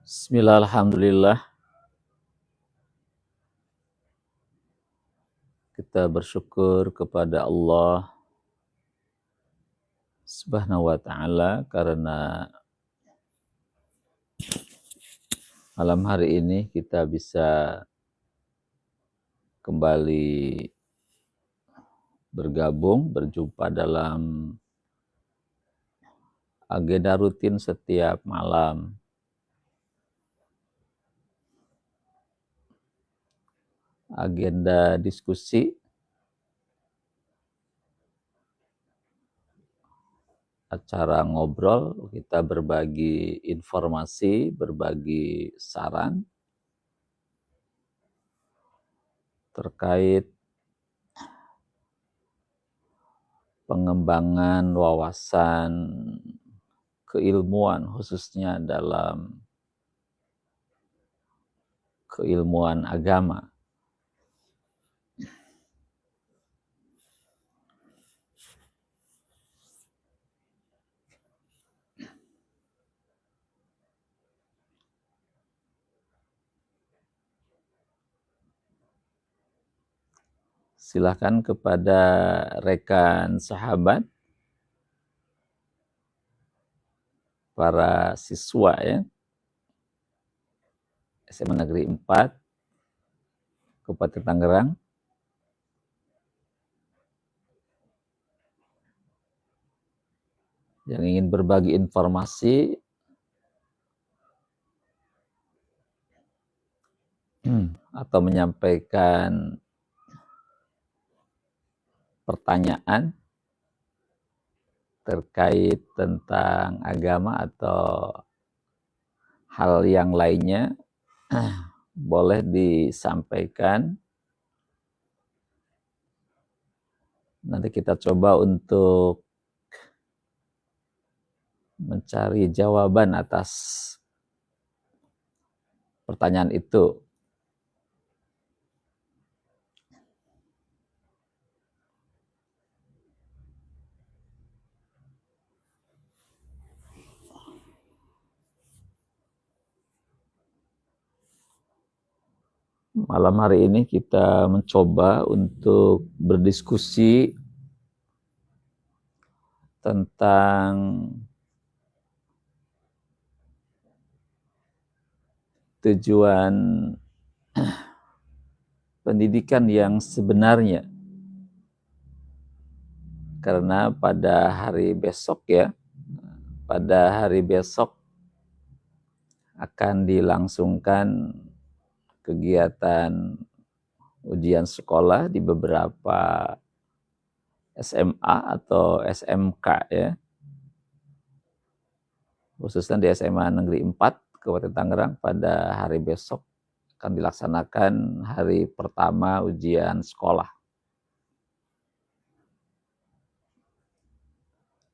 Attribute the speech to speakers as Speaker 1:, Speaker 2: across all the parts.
Speaker 1: Bismillah, alhamdulillah. Kita bersyukur kepada Allah Subhanahu wa ta'ala karena malam hari ini kita bisa kembali berjumpa dalam agenda rutin setiap malam. Agenda diskusi, acara ngobrol, kita berbagi informasi, berbagi saran terkait pengembangan wawasan keilmuan, khususnya dalam keilmuan agama. Silakan kepada rekan sahabat, para siswa ya, SMA Negeri 4, Kabupaten Tangerang, yang ingin berbagi informasi atau menyampaikan pertanyaan terkait tentang agama atau hal yang lainnya, boleh disampaikan. Nanti kita coba untuk mencari jawaban atas pertanyaan itu. Malam hari ini kita mencoba untuk berdiskusi tentang tujuan pendidikan yang sebenarnya. Karena pada hari besok akan dilangsungkan kegiatan ujian sekolah di beberapa SMA atau SMK ya. Khususnya di SMA Negeri 4 Kabupaten Tangerang pada hari besok akan dilaksanakan hari pertama ujian sekolah.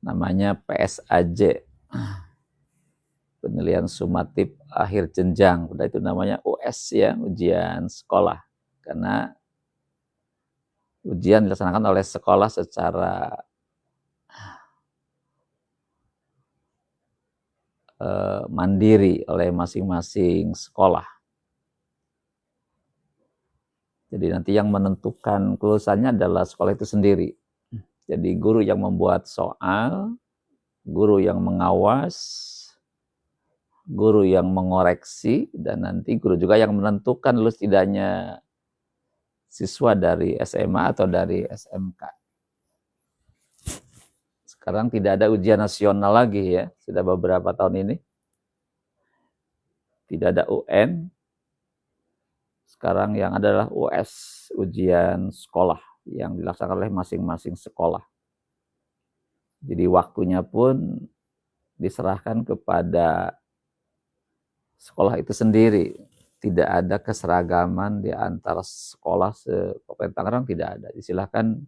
Speaker 1: Namanya PSAJ, penilaian sumatif akhir jenjang. Udah itu namanya US ya, ujian sekolah. Karena ujian dilaksanakan oleh sekolah secara mandiri oleh masing-masing sekolah. Jadi nanti yang menentukan kelulusannya adalah sekolah itu sendiri. Jadi guru yang membuat soal, guru yang mengawas, guru yang mengoreksi, dan nanti guru juga yang menentukan lulus tidaknya siswa dari SMA atau dari SMK. Sekarang tidak ada ujian nasional lagi ya, sudah beberapa tahun ini. Tidak ada UN. Sekarang yang adalah US, ujian sekolah yang dilaksanakan oleh masing-masing sekolah. Jadi waktunya pun diserahkan kepada sekolah itu sendiri. Tidak ada keseragaman di antara sekolah se-Kabupaten Tangerang, tidak ada. Disilahkan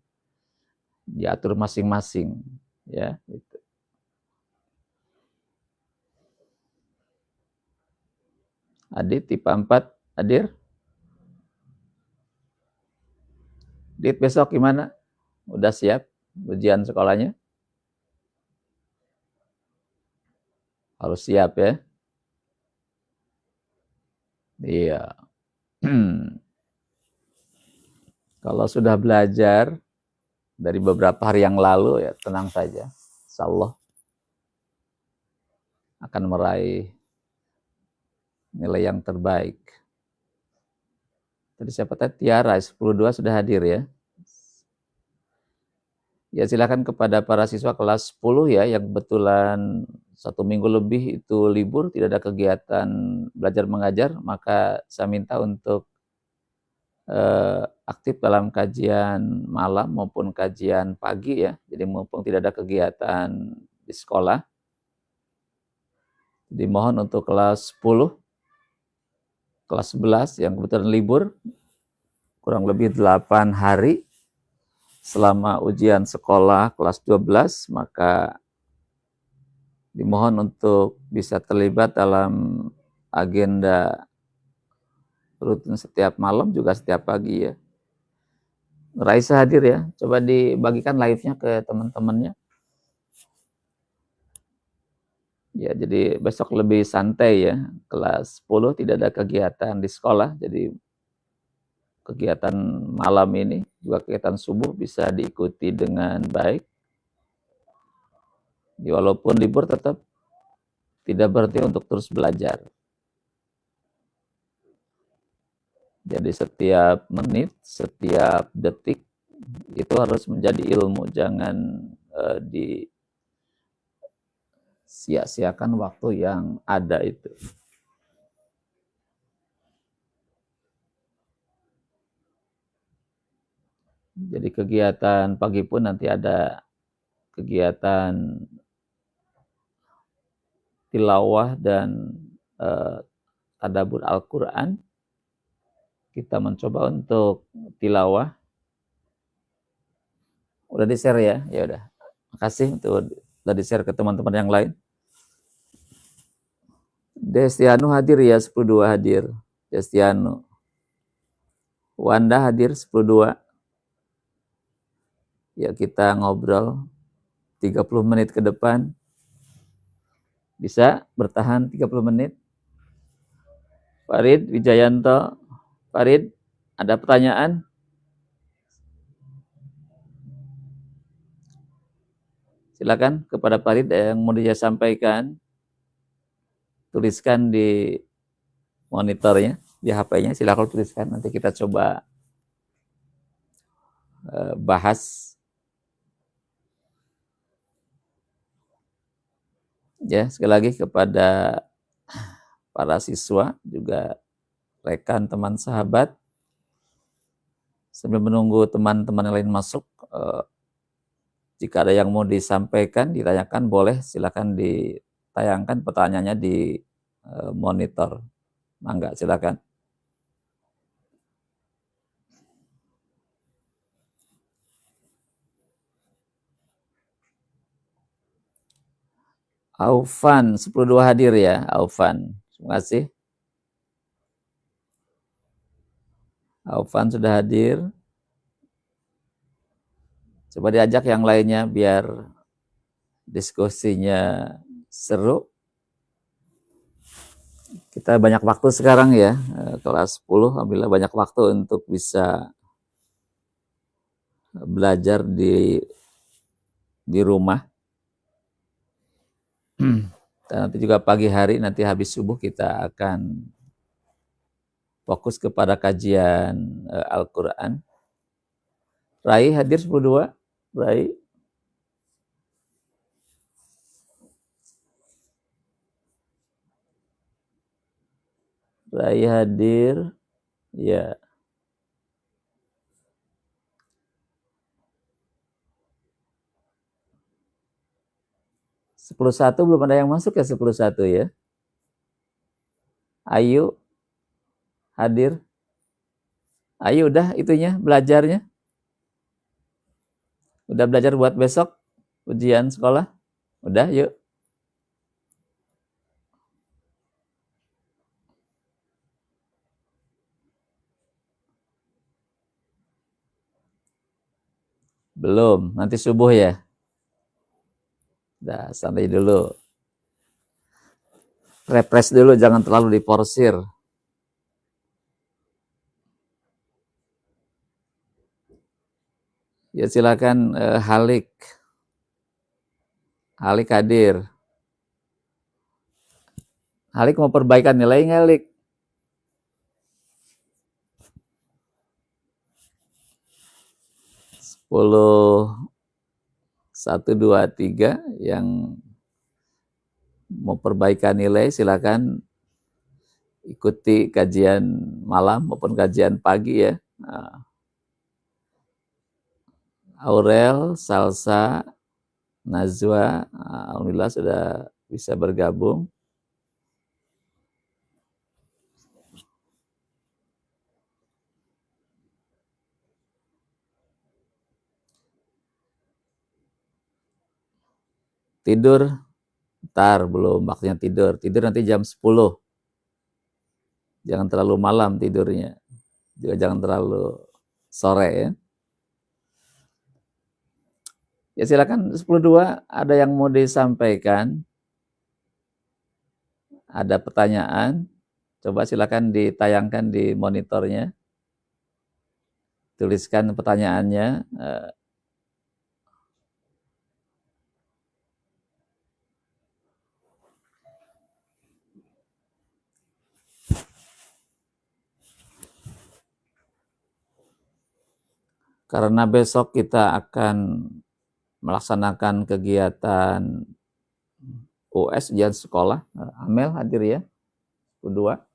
Speaker 1: diatur masing-masing ya gitu. Adit tipe 4, hadir? Dit, besok gimana? Udah siap ujian sekolahnya? Harus siap ya. Iya. Kalau sudah belajar dari beberapa hari yang lalu, ya tenang saja. Insyaallah akan meraih nilai yang terbaik. Tadi siapa tadi? Tiara, 10.2 sudah hadir ya. Ya silakan kepada para siswa kelas 10 ya, yang kebetulan 1 minggu lebih itu libur, tidak ada kegiatan belajar mengajar, maka saya minta untuk aktif dalam kajian malam maupun kajian pagi ya. Jadi mumpung tidak ada kegiatan di sekolah, dimohon untuk kelas 10, kelas 11 yang kebetulan libur, kurang lebih 8 hari selama ujian sekolah kelas 12, maka dimohon untuk bisa terlibat dalam agenda rutin setiap malam juga setiap pagi ya. Raisa hadir ya, coba dibagikan live-nya ke teman-temannya. Ya, jadi besok lebih santai ya, kelas 10 tidak ada kegiatan di sekolah, jadi kegiatan malam ini, juga kegiatan subuh bisa diikuti dengan baik. Walaupun libur tetap tidak berhenti untuk terus belajar. Jadi setiap menit, setiap detik itu harus menjadi ilmu, jangan disia-siakan waktu yang ada itu. Jadi kegiatan pagi pun nanti ada kegiatan tilawah dan tadabbur Al-Quran. Kita mencoba untuk tilawah. Udah di-share ya? Ya udah. Makasih untuk udah di-share ke teman-teman yang lain. Destiano hadir ya, 10.2 hadir. Destiano. Wanda hadir 10.2. Ya kita ngobrol 30 menit ke depan. Bisa bertahan 30 menit. Farid Wijayanto. Farid, ada pertanyaan? Silakan kepada Farid yang mau dia sampaikan. Tuliskan di monitornya, di HP-nya. Silakan tuliskan, nanti kita coba bahas. Ya, sekali lagi kepada para siswa, juga rekan, teman, sahabat, sambil menunggu teman-teman yang lain masuk, jika ada yang mau disampaikan, ditanyakan, boleh silakan ditayangkan pertanyaannya di monitor. Mangga, silakan. Aufan 10.2 hadir ya, Aufan. Terima kasih. Aufan sudah hadir. Coba diajak yang lainnya biar diskusinya seru. Kita banyak waktu sekarang ya, kelas 10, alhamdulillah banyak waktu untuk bisa belajar di rumah. Dan nanti juga pagi hari, nanti habis subuh kita akan fokus kepada kajian Al-Quran. Rai hadir 10.2. Rai. Rai hadir. Ya. Sepuluh satu belum ada yang masuk ya, 10.1 ya. Ayu hadir. Ayu udah itunya, belajarnya. Udah belajar buat besok ujian sekolah? Udah, yuk. Belum, nanti subuh ya. Dah, santai dulu. Refresh dulu, jangan terlalu diporsir. Ya silakan Halik. Halik hadir. Halik mau perbaikan nilai nggak, Halik? 10, 1, 2, 3 yang mau perbaikan nilai silakan ikuti kajian malam maupun kajian pagi ya. Aurel, Salsa, Najwa, alhamdulillah sudah bisa bergabung. Tidur, ntar belum waktunya tidur. Tidur nanti jam 10. Jangan terlalu malam tidurnya. Juga jangan terlalu sore ya. Ya silakan 10.2 ada yang mau disampaikan? Ada pertanyaan? Coba silakan ditayangkan di monitornya. Tuliskan pertanyaannya. Karena besok kita akan melaksanakan kegiatan US ujian sekolah. Amel hadir ya, kedua.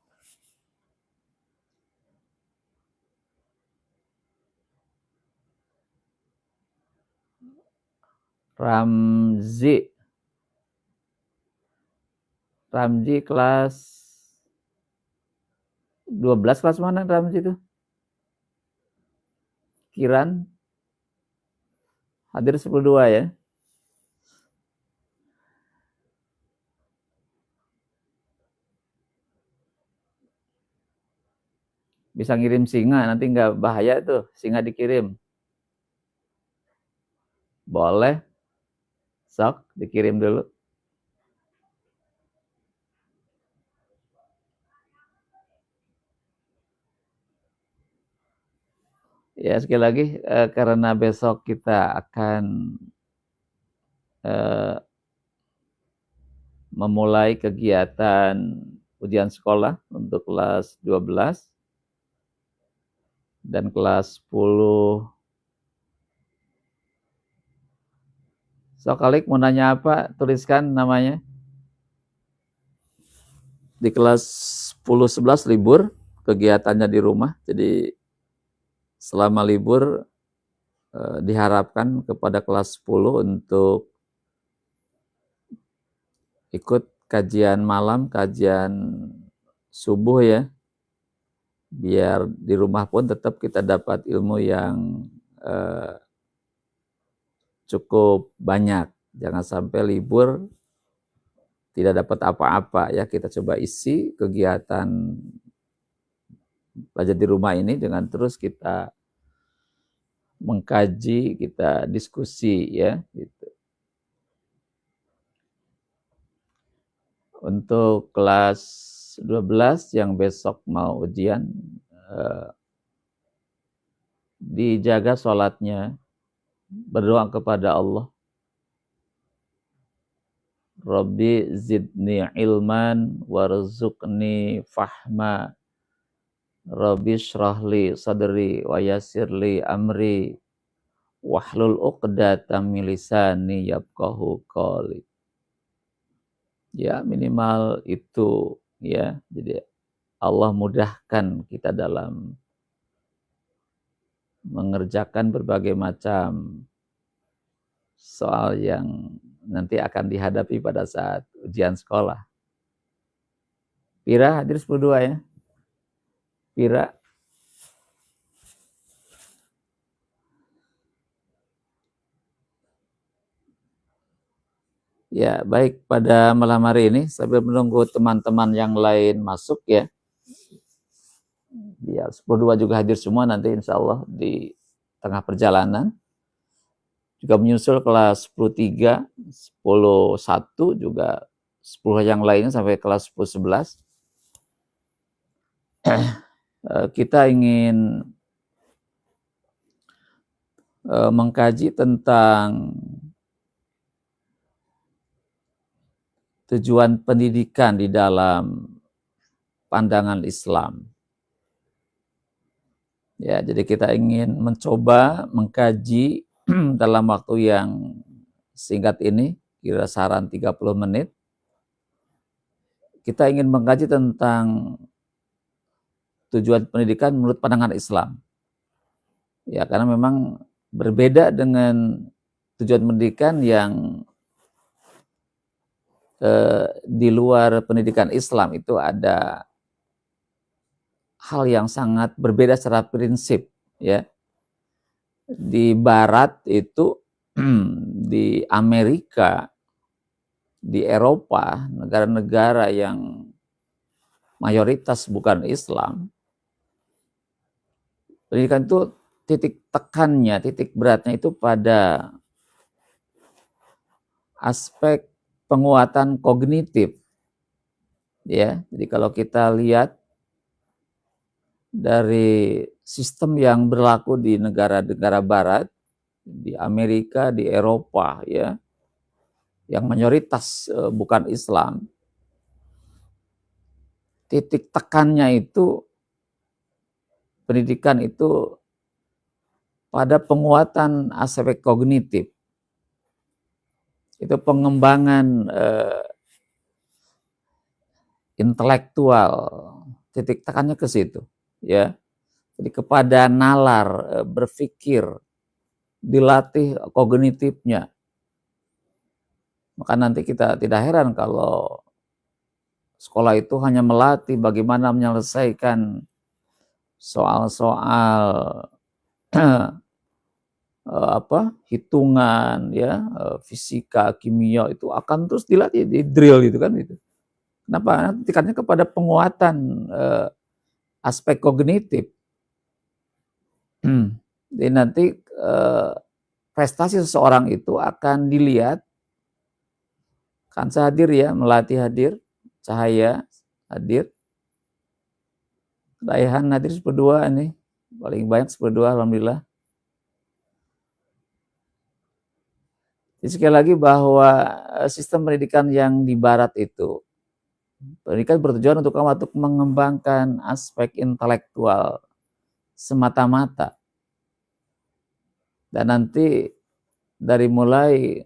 Speaker 1: Ramzi kelas 12, kelas mana Ramzi itu? Kiran hadir 10.2 ya. Bisa ngirim singa, nanti nggak bahaya tuh, singa dikirim. Boleh, sok dikirim dulu. Ya sekali lagi karena besok kita akan memulai kegiatan ujian sekolah untuk kelas 12 dan kelas 10. Sokalik mau nanya apa? Tuliskan namanya. Di kelas 10-11 libur, kegiatannya di rumah. Jadi selama libur diharapkan kepada kelas 10 untuk ikut kajian malam, kajian subuh ya. Biar di rumah pun tetap kita dapat ilmu yang cukup banyak. Jangan sampai libur tidak dapat apa-apa ya. Kita coba isi kegiatan belajar di rumah ini dengan terus kita mengkaji, kita diskusi ya gitu. Untuk kelas 12 yang besok mau ujian, dijaga sholatnya, berdoa kepada Allah. Rabbi zidni ilman warzuqni fahma. Rabbi syrahli sadri wa yassirli amri wahlul uqdatam min lisani yafqahu qawli. Ya minimal itu ya. Jadi Allah mudahkan kita dalam mengerjakan berbagai macam soal yang nanti akan dihadapi pada saat ujian sekolah. Pira hadir 10.2 ya. Pira. Ya, baik, pada malam hari ini sambil menunggu teman-teman yang lain masuk ya. Biar 10.2 juga hadir semua nanti insya Allah di tengah perjalanan. juga menyusul kelas 10.3, 10.1 juga 10 yang lainnya sampai kelas 10.11. Kita ingin mengkaji tentang tujuan pendidikan di dalam pandangan Islam. Ya, jadi kita ingin mencoba mengkaji dalam waktu yang singkat ini, kira saran 30 menit. Kita ingin mengkaji tentang tujuan pendidikan menurut pandangan Islam. Ya, karena memang berbeda dengan tujuan pendidikan yang di luar pendidikan Islam. Itu ada hal yang sangat berbeda secara prinsip, ya. Di Barat itu, di Amerika, di Eropa, negara-negara yang mayoritas bukan Islam, pendidikan itu titik tekannya, titik beratnya itu pada aspek penguatan kognitif, ya. Jadi kalau kita lihat dari sistem yang berlaku di negara-negara Barat, di Amerika, di Eropa, ya, yang mayoritas bukan Islam, titik tekannya itu pendidikan itu pada penguatan aspek kognitif, itu pengembangan intelektual, titik tekannya ke situ, ya. Jadi kepada nalar, berpikir, dilatih kognitifnya. Maka nanti kita tidak heran kalau sekolah itu hanya melatih bagaimana menyelesaikan soal-soal hitungan, ya, fisika, kimia, itu akan terus dilatih, di drill itu kan itu. Kenapa? Tingkatnya kepada penguatan aspek kognitif. Jadi nanti prestasi seseorang itu akan dilihat, Kansa hadir, ya, Melati hadir, Cahaya hadir, Raihan hadir, 10.2 ini paling banyak 10.2, alhamdulillah. Jadi sekali lagi bahwa sistem pendidikan yang di Barat itu, pendidikan bertujuan untuk mengembangkan aspek intelektual semata-mata. Dan nanti dari mulai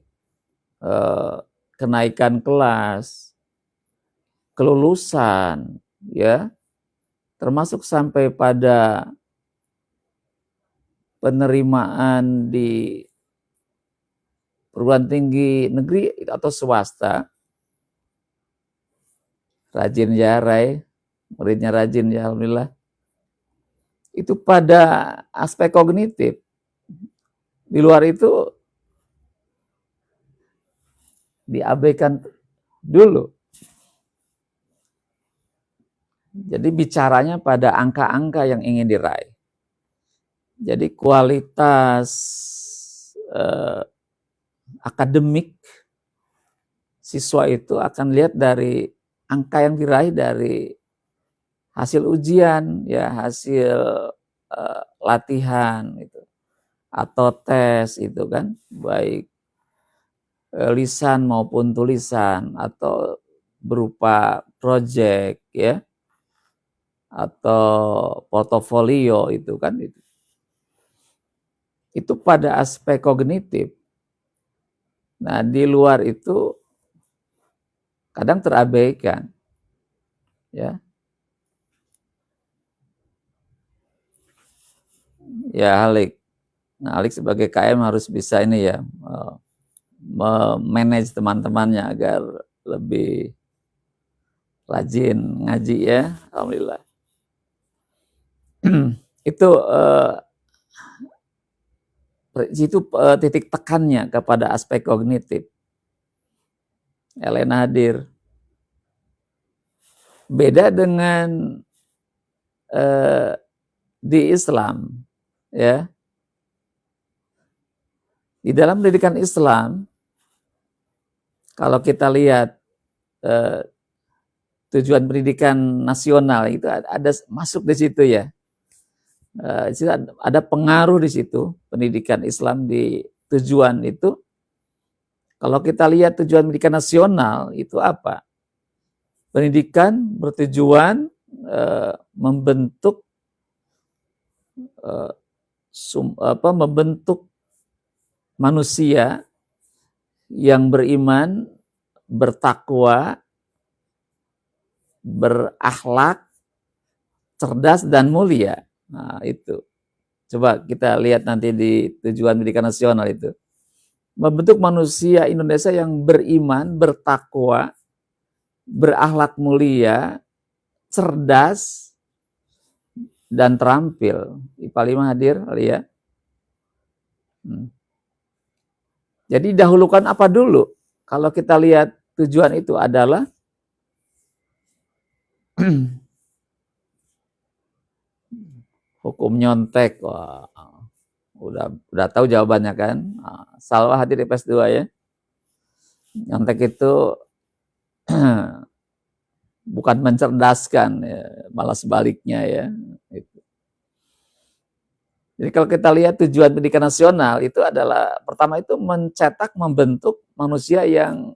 Speaker 1: kenaikan kelas, kelulusan, ya, termasuk sampai pada penerimaan di perguruan tinggi negeri atau swasta, rajin ya Rai, muridnya rajin ya alhamdulillah, itu pada aspek kognitif. Di luar itu diabaikan dulu. Jadi bicaranya pada angka-angka yang ingin diraih. Jadi kualitas akademik siswa itu akan lihat dari angka yang diraih dari hasil ujian, ya, hasil latihan itu, atau tes itu kan, baik lisan maupun tulisan, atau berupa proyek, ya, atau portofolio itu kan, itu pada aspek kognitif. Nah, di luar itu kadang terabaikan, ya. Ya, Halik. Nah, Halik sebagai KM harus bisa ini, ya, memanage teman-temannya agar lebih rajin ngaji, ya, alhamdulillah. Itu titik tekannya kepada aspek kognitif. Elena hadir. Beda dengan di Islam, ya. Di dalam pendidikan Islam, kalau kita lihat tujuan pendidikan nasional itu ada masuk di situ ya. Di situ ada pengaruh di situ pendidikan Islam di tujuan itu. Kalau kita lihat tujuan pendidikan nasional itu apa? Pendidikan bertujuan membentuk membentuk manusia yang beriman, bertakwa, berakhlak, cerdas dan mulia. Nah, itu. Coba kita lihat nanti di tujuan pendidikan nasional itu. Membentuk manusia Indonesia yang beriman, bertakwa, berakhlak mulia, cerdas, dan terampil. IPA 5 hadir, ya. Jadi dahulukan apa dulu? Kalau kita lihat tujuan itu adalah hukum nyontek. Wah, udah tahu jawabannya kan? Salwa hadir di PS2 ya. Nyontek itu bukan mencerdaskan, ya, malah sebaliknya ya. Jadi kalau kita lihat tujuan pendidikan nasional itu adalah pertama itu mencetak, membentuk manusia yang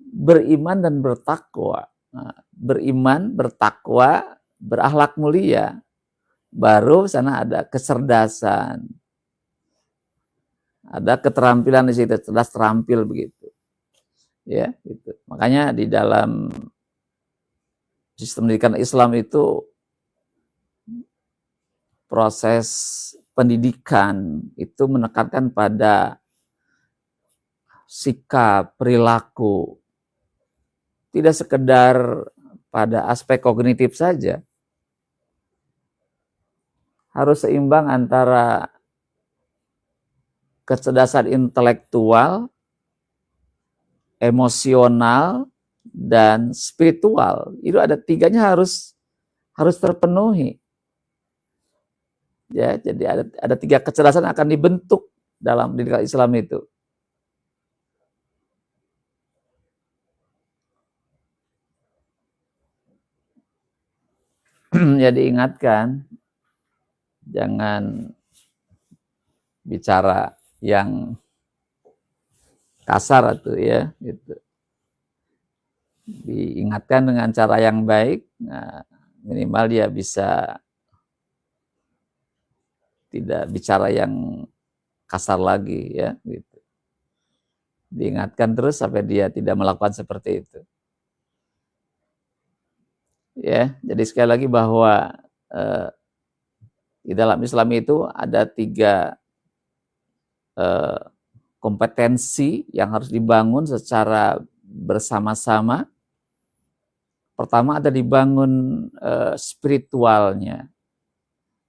Speaker 1: beriman dan bertakwa. Nah, beriman, bertakwa, berakhlak mulia. Baru sana ada kecerdasan, ada keterampilan di situ, cerdas terampil begitu. Ya, gitu. Makanya di dalam sistem pendidikan Islam itu proses pendidikan itu menekankan pada sikap, perilaku, tidak sekedar pada aspek kognitif saja. Harus seimbang antara kecerdasan intelektual, emosional, dan spiritual. Itu ada tiganya harus terpenuhi. Ya, jadi ada tiga kecerdasan yang akan dibentuk dalam pendidikan Islam itu. Jadi ingatkan, jangan bicara yang kasar itu ya, gitu. Diingatkan dengan cara yang baik, nah, minimal dia bisa tidak bicara yang kasar lagi ya, gitu. Diingatkan terus sampai dia tidak melakukan seperti itu. Ya, jadi sekali lagi bahwa di dalam Islam itu ada tiga kompetensi yang harus dibangun secara bersama-sama. Pertama ada dibangun spiritualnya,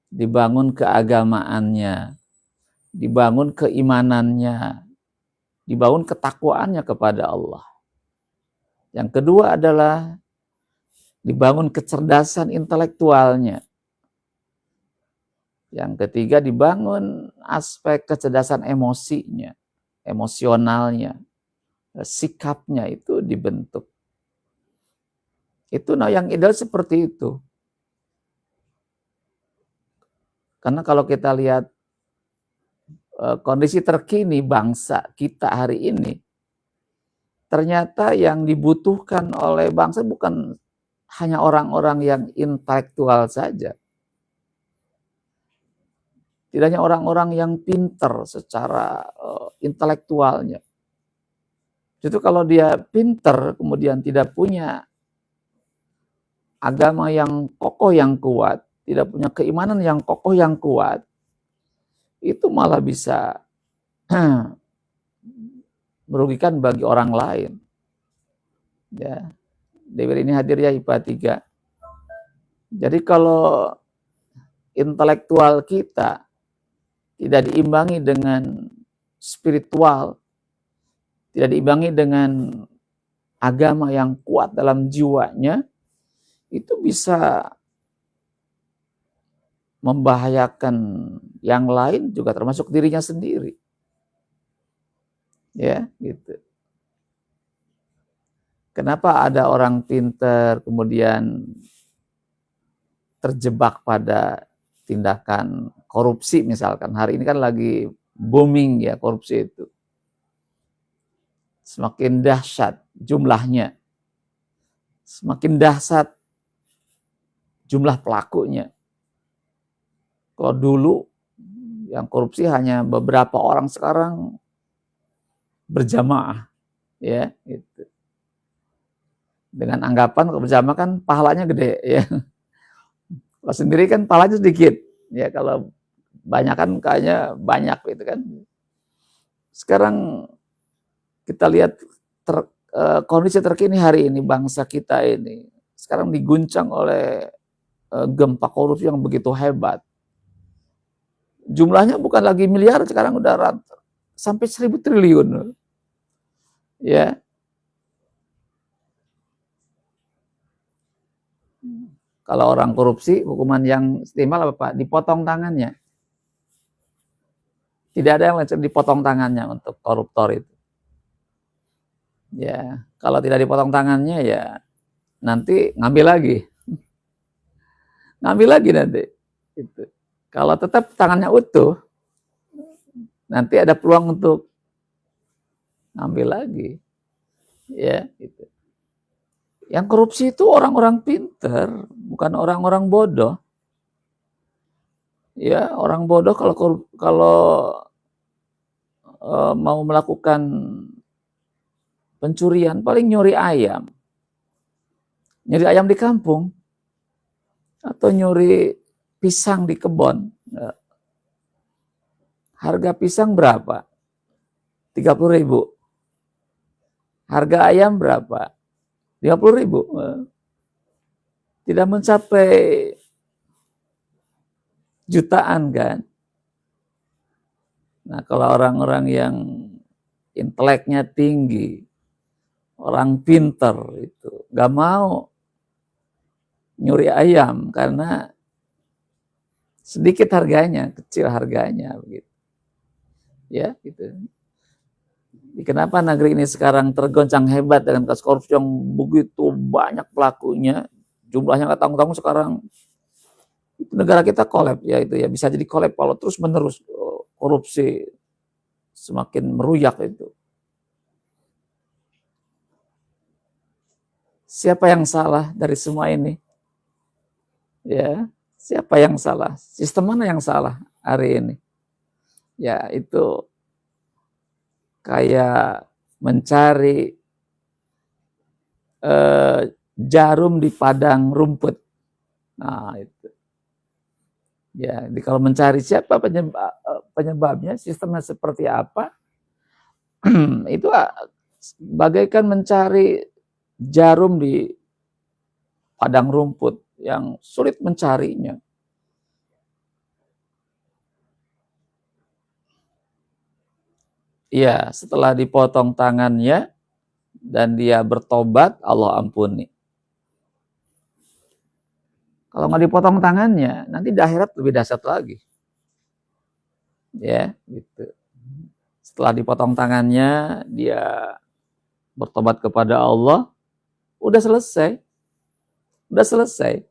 Speaker 1: dibangun keagamaannya, dibangun keimanannya, dibangun ketakwaannya kepada Allah. Yang kedua adalah dibangun kecerdasan intelektualnya. Yang ketiga dibangun aspek kecerdasan emosinya, emosionalnya, sikapnya itu dibentuk. Itu yang ideal seperti itu. Karena kalau kita lihat kondisi terkini bangsa kita hari ini, ternyata yang dibutuhkan oleh bangsa bukan hanya orang-orang yang intelektual saja. Tidak hanya orang-orang yang pinter secara intelektualnya. Itu kalau dia pinter kemudian tidak punya agama yang kokoh yang kuat, tidak punya keimanan yang kokoh yang kuat, itu malah bisa merugikan bagi orang lain. Ya, Dewi ini hadir ya IPA 3. Jadi kalau intelektual kita tidak diimbangi dengan spiritual, tidak diimbangi dengan agama yang kuat dalam jiwanya, itu bisa membahayakan yang lain juga termasuk dirinya sendiri. Ya, gitu. Kenapa ada orang pinter kemudian terjebak pada tindakan korupsi misalkan. Hari ini kan lagi booming ya korupsi itu. Semakin dahsyat jumlahnya. Semakin dahsyat jumlah pelakunya. Kalau dulu yang korupsi hanya beberapa orang, sekarang berjamaah, ya, gitu. Dengan anggapan kalau berjamaah kan pahalanya gede, ya. Kalau sendiri kan pahalanya sedikit, ya. Kalau banyak kan kayaknya banyak, gitu kan. Sekarang kita lihat kondisi terkini hari ini bangsa kita ini sekarang diguncang oleh gempa korupsi yang begitu hebat. Jumlahnya bukan lagi miliar, sekarang udah sampai 1.000 triliun. Ya. Kalau orang korupsi, hukuman yang istimewa apa Pak? Dipotong tangannya. Tidak ada yang lain dipotong tangannya untuk koruptor itu. Ya, kalau tidak dipotong tangannya ya nanti ngambil lagi. Ngambil lagi nanti. Gitu. Kalau tetap tangannya utuh, nanti ada peluang untuk ngambil lagi. Ya, gitu. Yang korupsi itu orang-orang pinter, bukan orang-orang bodoh. Ya, orang bodoh kalau mau melakukan pencurian paling nyuri ayam. Nyuri ayam di kampung atau nyuri pisang di kebun. Harga pisang berapa? 30.000. Harga ayam berapa? 50.000. Tidak mencapai jutaan kan. Nah, kalau orang-orang yang inteleknya tinggi, orang pinter itu nggak mau nyuri ayam karena sedikit harganya, kecil harganya begitu. Ya, gitu. Kenapa negeri ini sekarang tergoncang hebat dengan kasus korupsi yang begitu banyak pelakunya, jumlahnya nggak tanggung-tanggung sekarang. Negara kita kolab ya, itu ya bisa jadi kolab kalau terus menerus korupsi semakin meruyak itu. Siapa yang salah dari semua ini? Ya, siapa yang salah? Sistem mana yang salah hari ini? Ya, itu kayak mencari jarum di padang rumput. Nah, itu. Ya, kalau mencari siapa penyebabnya, sistemnya seperti apa, itu bagaikan mencari jarum di padang rumput yang sulit mencarinya. Iya, setelah dipotong tangannya dan dia bertobat, Allah ampuni. Kalau nggak dipotong tangannya, nanti di akhirat lebih dahsyat lagi. Ya, gitu. Setelah dipotong tangannya, dia bertobat kepada Allah, udah selesai. Udah selesai.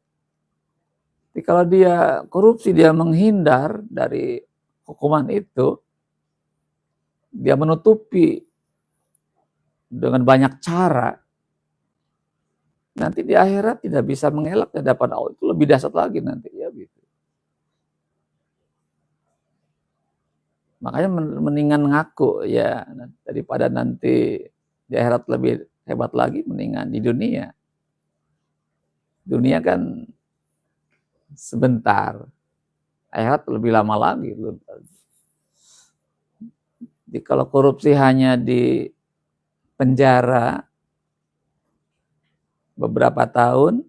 Speaker 1: Jadi kalau dia korupsi, dia menghindar dari hukuman itu, dia menutupi dengan banyak cara, nanti di akhirat tidak bisa mengelak di hadapan Allah, itu lebih dahsyat lagi nanti ya gitu. Makanya mendingan ngaku ya daripada nanti di akhirat lebih hebat lagi, mendingan di dunia. Dunia kan sebentar, akhirat lebih lama lagi. Jadi kalau korupsi hanya di penjara beberapa tahun,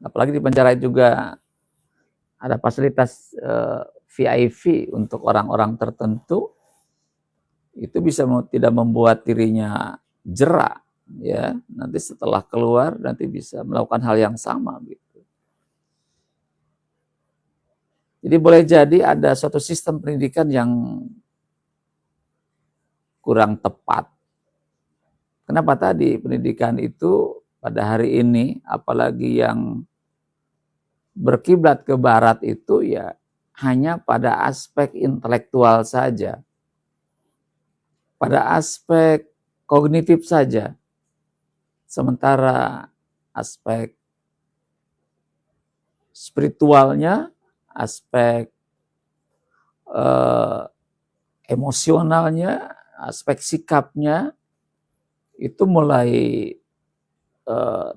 Speaker 1: apalagi di penjara juga ada fasilitas VIP untuk orang-orang tertentu, itu bisa tidak membuat dirinya jera, ya. Nanti setelah keluar nanti bisa melakukan hal yang sama gitu. Jadi boleh jadi ada suatu sistem pendidikan yang kurang tepat. Kenapa tadi pendidikan itu pada hari ini, apalagi yang berkiblat ke barat itu ya hanya pada aspek intelektual saja, pada aspek kognitif saja. Sementara aspek spiritualnya, aspek emosionalnya, aspek sikapnya itu mulai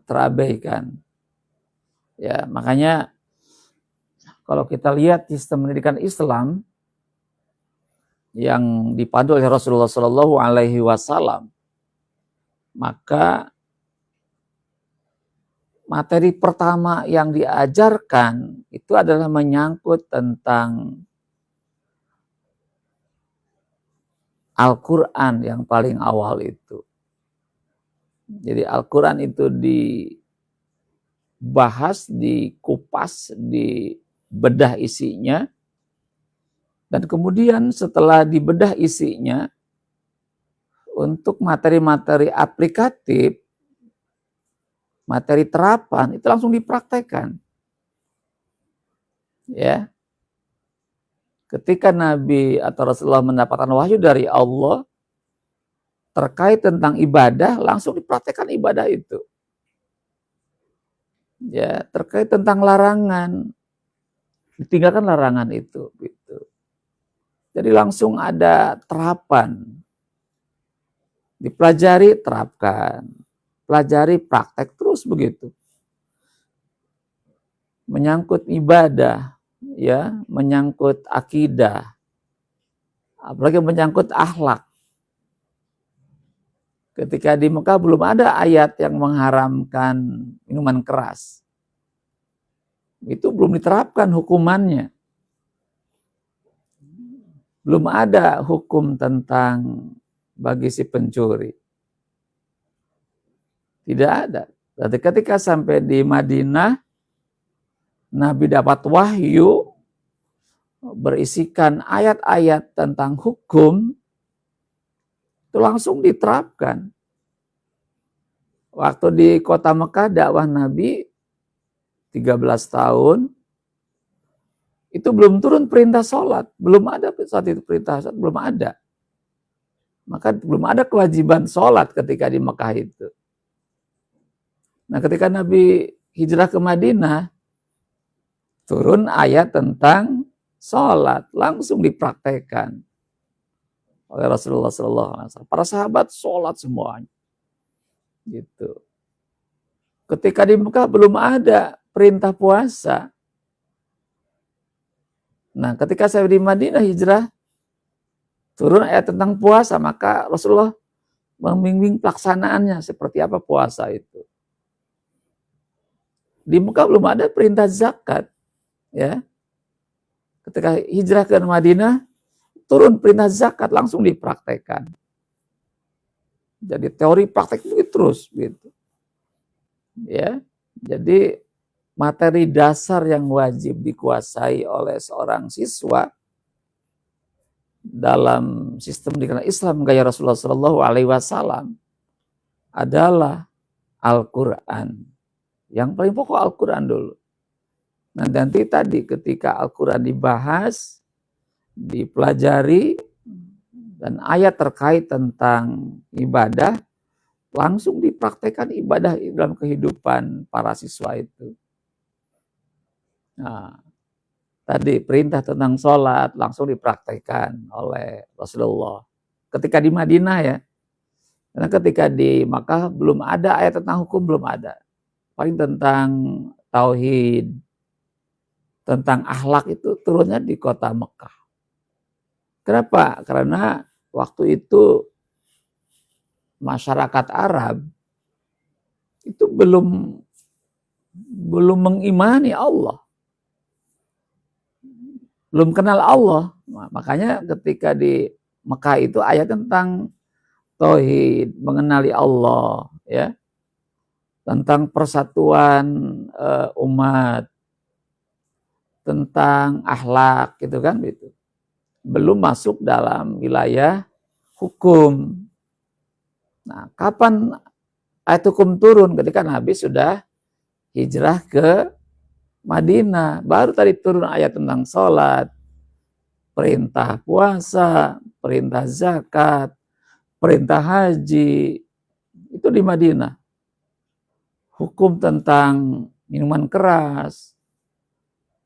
Speaker 1: terabaikan. Ya, makanya kalau kita lihat sistem pendidikan Islam yang dipandu oleh Rasulullah Shallallahu Alaihi Wasallam, maka materi pertama yang diajarkan itu adalah menyangkut tentang Al-Quran yang paling awal itu. Jadi Al-Quran itu dibahas, dikupas, dibedah isinya, dan kemudian setelah dibedah isinya, untuk materi-materi aplikatif, materi terapan, itu langsung dipraktekkan. Ya. Ketika Nabi atau Rasulullah mendapatkan wahyu dari Allah terkait tentang ibadah, langsung dipraktekkan ibadah itu. Ya, terkait tentang larangan, ditinggalkan larangan itu. Gitu. Jadi langsung ada terapan. Dipelajari, terapkan. Pelajari, praktek, terus begitu. Menyangkut ibadah, ya, menyangkut akidah, apalagi menyangkut akhlak. Ketika di Mekah belum ada ayat yang mengharamkan minuman keras. Itu belum diterapkan hukumannya. Belum ada hukum tentang bagi si pencuri. Tidak ada. Tapi ketika sampai di Madinah, Nabi dapat wahyu berisikan ayat-ayat tentang hukum, itu langsung diterapkan. Waktu di kota Mekah dakwah Nabi 13 tahun, itu belum turun perintah sholat. Belum ada saat itu perintah sholat, belum ada. Maka belum ada kewajiban sholat ketika di Mekah itu. Nah, ketika Nabi hijrah ke Madinah, turun ayat tentang sholat, langsung dipraktekkan oleh Rasulullah SAW. Para sahabat sholat semuanya. Gitu. Ketika di Mekah belum ada perintah puasa. Nah, ketika saya di Madinah hijrah, turun ayat tentang puasa, maka Rasulullah membimbing pelaksanaannya seperti apa puasa itu. Di Mekah belum ada perintah zakat, ya. Ketika hijrah ke Madinah, turun perintah zakat, langsung dipraktekkan. Jadi teori praktek itu terus gitu. Ya. Jadi materi dasar yang wajib dikuasai oleh seorang siswa dalam sistem pendidikan Islam gaya Rasulullah Shallallahu Alaihi Wasallam adalah Al-Quran. Yang paling pokok Al-Quran dulu. Nah, nanti tadi ketika Al-Quran dibahas, dipelajari, dan ayat terkait tentang ibadah, langsung dipraktekkan ibadah dalam kehidupan para siswa itu. Nah, tadi perintah tentang sholat langsung dipraktekkan oleh Rasulullah. Ketika di Madinah ya, karena ketika di Makkah belum ada ayat tentang hukum, belum ada. Paling tentang tauhid, tentang akhlak itu turunnya di kota Mekah. Kenapa? Karena waktu itu masyarakat Arab itu belum mengimani Allah. Belum kenal Allah. Makanya ketika di Mekah itu ayat tentang tauhid, mengenali Allah, ya. Tentang persatuan umat, tentang akhlak gitu kan gitu. Belum masuk dalam wilayah hukum. Nah, kapan ayat hukum turun? Ketika Nabi sudah hijrah ke Madinah. Baru tadi turun ayat tentang sholat, perintah puasa, perintah zakat, perintah haji. Itu di Madinah. Hukum tentang minuman keras,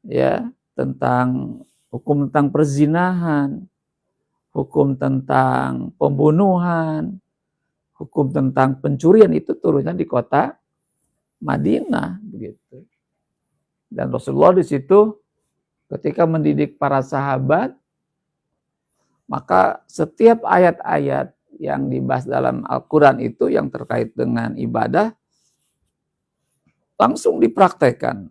Speaker 1: ya, tentang hukum tentang perzinahan, hukum tentang pembunuhan, hukum tentang pencurian itu turunnya di kota Madinah begitu. Dan Rasulullah di situ ketika mendidik para sahabat, maka setiap ayat-ayat yang dibahas dalam Al-Quran itu yang terkait dengan ibadah langsung dipraktekkan.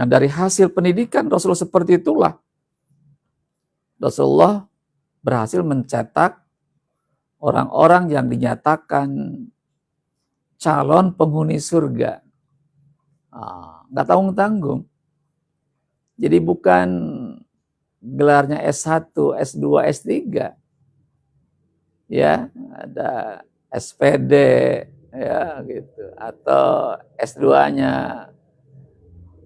Speaker 1: Nah, dari hasil pendidikan Rasulullah seperti itulah Rasulullah berhasil mencetak orang-orang yang dinyatakan calon penghuni surga. Nggak tanggung-tanggung. Jadi bukan gelarnya S1, S2, S3. Ya, ada SPD ya gitu, atau S2-nya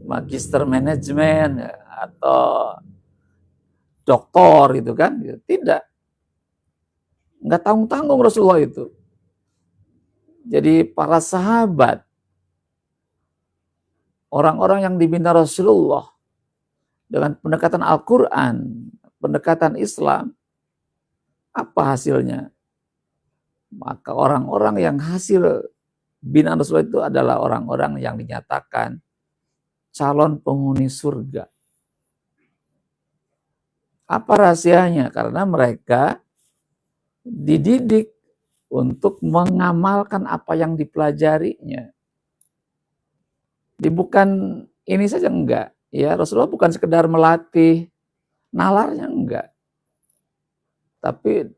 Speaker 1: Magister Manajemen atau doktor gitu kan. Tidak. Nggak tanggung-tanggung Rasulullah itu. Jadi para sahabat, orang-orang yang dibina Rasulullah dengan pendekatan Al-Quran, pendekatan Islam, apa hasilnya? Maka orang-orang yang hasil binaan Rasulullah itu adalah orang-orang yang dinyatakan calon penghuni surga. Apa rahasianya? Karena mereka dididik untuk mengamalkan apa yang dipelajarinya. Bukan ini saja enggak. Ya, Rasulullah bukan sekedar melatih nalarnya, enggak. Tapi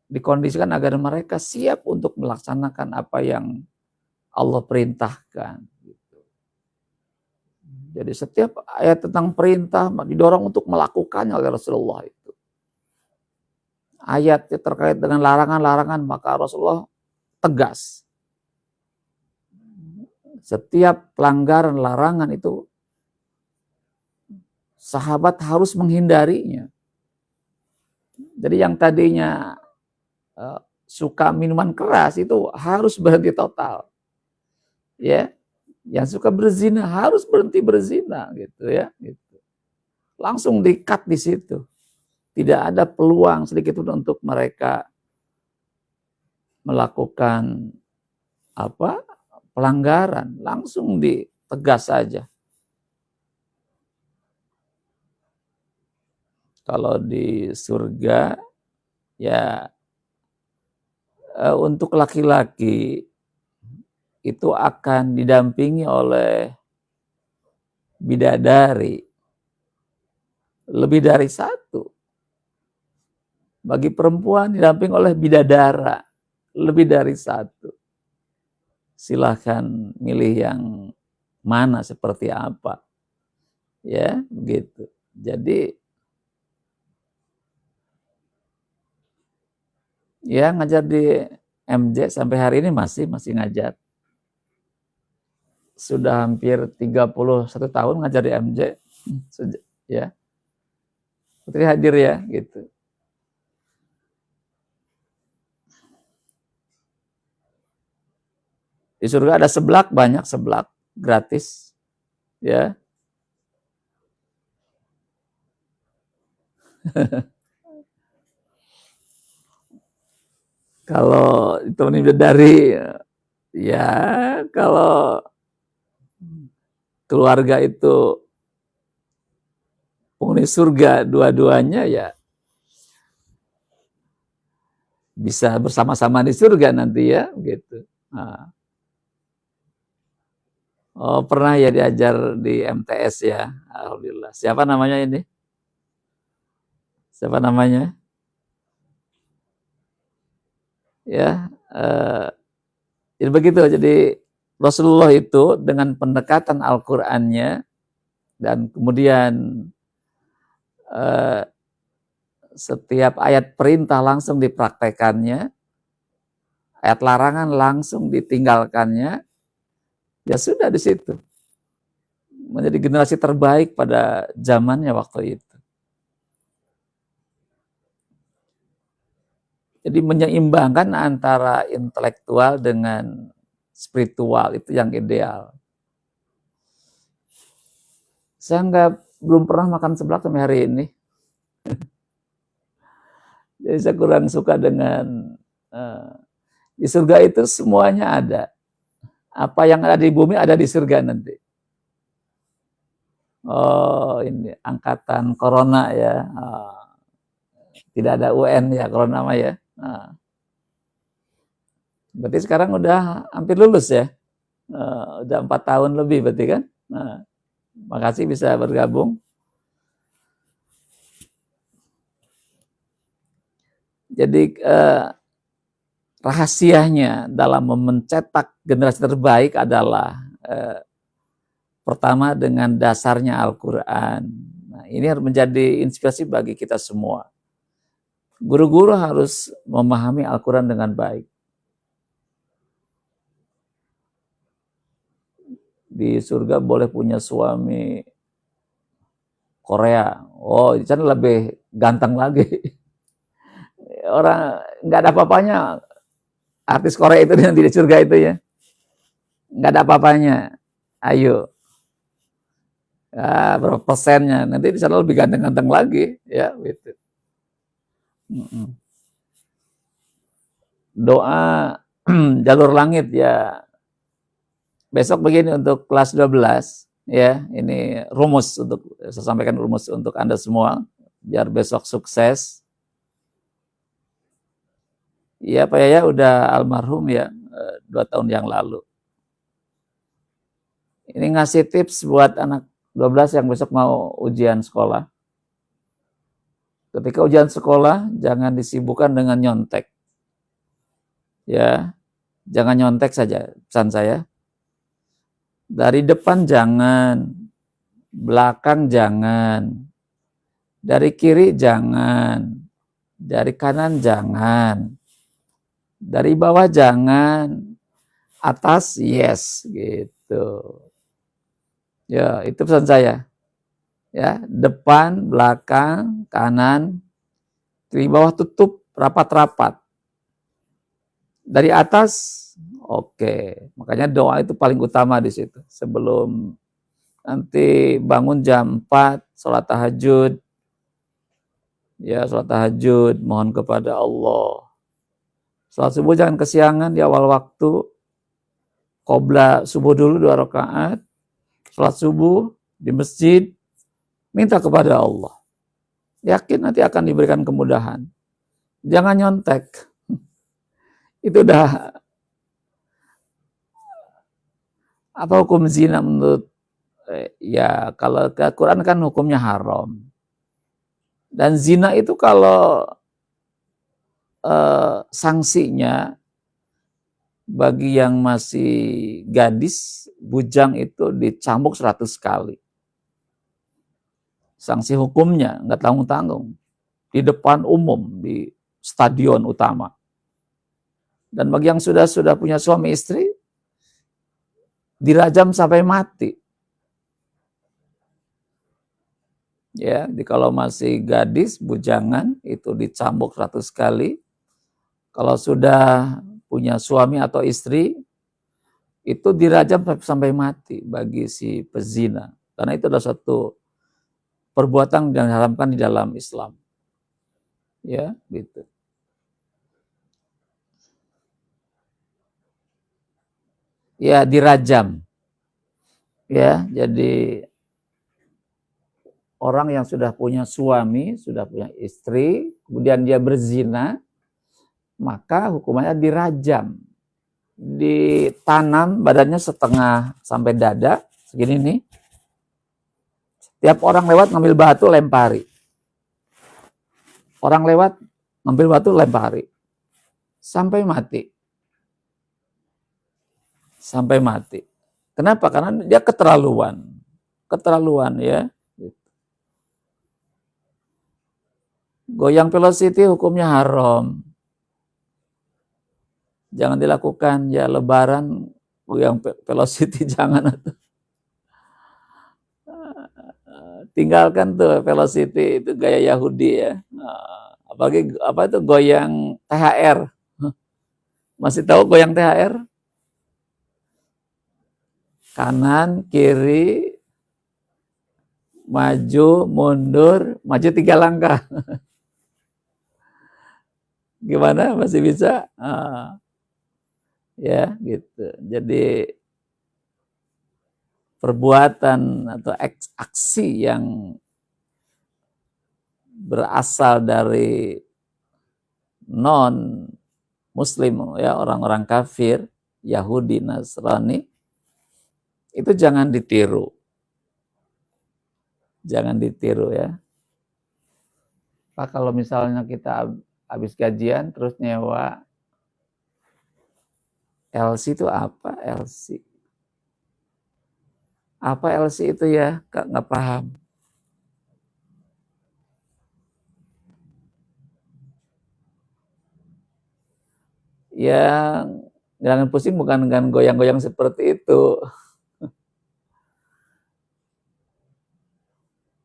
Speaker 1: dikondisikan agar mereka siap untuk melaksanakan apa yang Allah perintahkan. Jadi setiap ayat tentang perintah didorong untuk melakukannya oleh Rasulullah itu. Ayat terkait dengan larangan-larangan maka Rasulullah tegas. Setiap pelanggaran larangan itu sahabat harus menghindarinya. Jadi yang tadinya suka minuman keras itu harus berhenti total. Ya, yang suka berzina harus berhenti berzina gitu ya, gitu. Langsung di-cut di situ. Tidak ada peluang sedikit pun untuk mereka melakukan pelanggaran, langsung ditegas saja. Kalau di surga ya untuk laki-laki itu akan didampingi oleh bidadari lebih dari satu. Bagi perempuan didampingi oleh bidadara lebih dari satu. Silahkan milih yang mana, seperti apa. Ya, begitu. Jadi ya ngajar di MJ sampai hari ini masih ngajar. Sudah hampir 31 tahun ngajar di MJ. Ya. Putri hadir ya, gitu. Di surga ada seblak, banyak seblak gratis. Ya. Kalau ditemenin dari ya, kalau keluarga itu penghuni surga dua-duanya ya bisa bersama-sama di surga nanti ya, gitu. Nah. Oh, pernah ya diajar di MTS ya, alhamdulillah. Siapa namanya ini? Siapa namanya? Ya, jadi begitu. Jadi Rasulullah itu dengan pendekatan Al-Qur'annya dan kemudian setiap ayat perintah langsung dipraktekannya, ayat larangan langsung ditinggalkannya, ya sudah di situ. Menjadi generasi terbaik pada zamannya waktu itu. Jadi menyeimbangkan antara intelektual dengan spiritual itu yang ideal. Saya belum pernah makan seblak sampai hari ini. Jadi saya kurang suka dengan di surga itu semuanya ada. Apa yang ada di bumi ada di surga nanti. Oh, ini angkatan corona ya. Tidak ada UN ya corona mah ya. Berarti sekarang udah hampir lulus ya. Udah 4 tahun lebih berarti kan. Makasih bisa bergabung. Jadi rahasianya dalam mencetak generasi terbaik adalah pertama dengan dasarnya Al-Quran. Nah, ini harus menjadi inspirasi bagi kita semua. Guru-guru harus memahami Al-Quran dengan baik. Di surga boleh punya suami Korea. Oh, di sana lebih ganteng lagi. Orang nggak ada apa-apanya. Artis Korea itu yang di surga itu ya. Nggak ada apa-apanya. Ayo. Berapa persennya? Nanti di sana lebih ganteng-ganteng lagi. Ya, gitu. Doa jalur langit ya. Besok begini untuk kelas 12 ya, ini rumus untuk saya sampaikan rumus untuk Anda semua biar besok sukses. Ya Pak Yaya udah almarhum ya 2 tahun yang lalu. Ini ngasih tips buat anak 12 yang besok mau ujian sekolah. Ketika ujian sekolah jangan disibukkan dengan nyontek. Ya, jangan nyontek saja pesan saya. Dari depan jangan, belakang jangan, dari kiri jangan, dari kanan jangan, dari bawah jangan, atas yes gitu. Ya, itu pesan saya. Ya, depan, belakang, kanan, kiri bawah tutup rapat-rapat. Dari atas oke. Makanya doa itu paling utama di situ. Sebelum nanti bangun jam 4, sholat tahajud. Ya, sholat tahajud, mohon kepada Allah. Sholat subuh jangan kesiangan di awal waktu. Qobla subuh dulu 2 rakaat. Sholat subuh di masjid. Minta kepada Allah. Yakin nanti akan diberikan kemudahan. Jangan nyontek. Itu udah apa hukum zina menurut ya kalau ke Quran kan hukumnya haram. Dan zina itu kalau sanksinya bagi yang masih gadis, bujang itu dicambuk 100 kali. Sanksi hukumnya nggak tanggung-tanggung. Di depan umum, di stadion utama. Dan bagi yang sudah punya suami istri, dirajam sampai mati. Ya, kalau masih gadis, bujangan, itu dicambuk 100 kali. Kalau sudah punya suami atau istri, itu dirajam sampai mati bagi si pezina. Karena itu adalah suatu perbuatan yang diharamkan di dalam Islam. Ya, gitu. Ya, dirajam. Ya, jadi orang yang sudah punya suami, sudah punya istri, kemudian dia berzina, maka hukumannya dirajam. Ditanam badannya setengah sampai dada, segini nih. Tiap orang lewat ngambil batu lempari. Orang lewat ngambil batu lempari. Sampai mati. Sampai mati. Kenapa? Karena dia keterlaluan. Keterlaluan ya. Goyang velocity hukumnya haram. Jangan dilakukan. Ya lebaran goyang velocity jangan. Tinggalkan tuh velocity, itu gaya Yahudi ya. Apalagi apa itu goyang THR. Masih tahu goyang THR? Kanan, kiri, maju, mundur, maju 3 langkah. Gimana? Masih bisa? Ya, gitu. Jadi perbuatan atau aksi yang berasal dari non Muslim, ya orang-orang kafir, Yahudi, Nasrani, itu jangan ditiru. Jangan ditiru ya. Pak, kalau misalnya kita habis gajian terus nyewa LC itu apa? LC. Apa LC itu ya? Nggak paham. Ya, jangan pusing bukan dengan goyang-goyang seperti itu.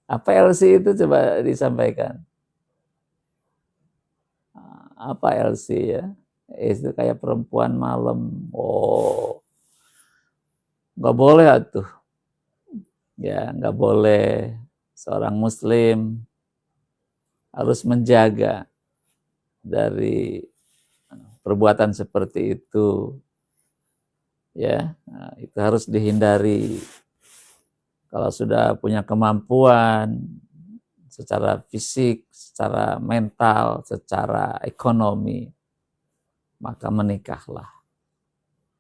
Speaker 1: Apa LC itu coba disampaikan. Apa LC ya? Itu kayak perempuan malam. Oh, nggak boleh atuh. Ya, nggak boleh. Seorang Muslim harus menjaga dari perbuatan seperti itu. Ya, nah, itu harus dihindari. Kalau sudah punya kemampuan secara fisik, secara mental, secara ekonomi, maka menikahlah.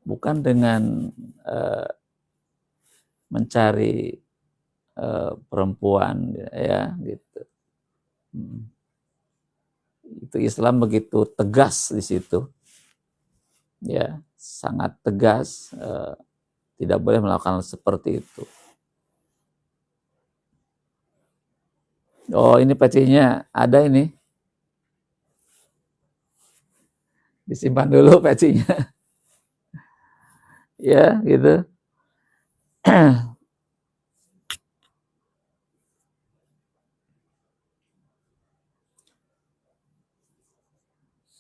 Speaker 1: Bukan dengan mencari perempuan, ya gitu. Itu Islam begitu tegas di situ, ya sangat tegas, tidak boleh melakukan seperti itu. Oh, ini pecinya ada ini. Disimpan dulu pecinya. Ya, gitu.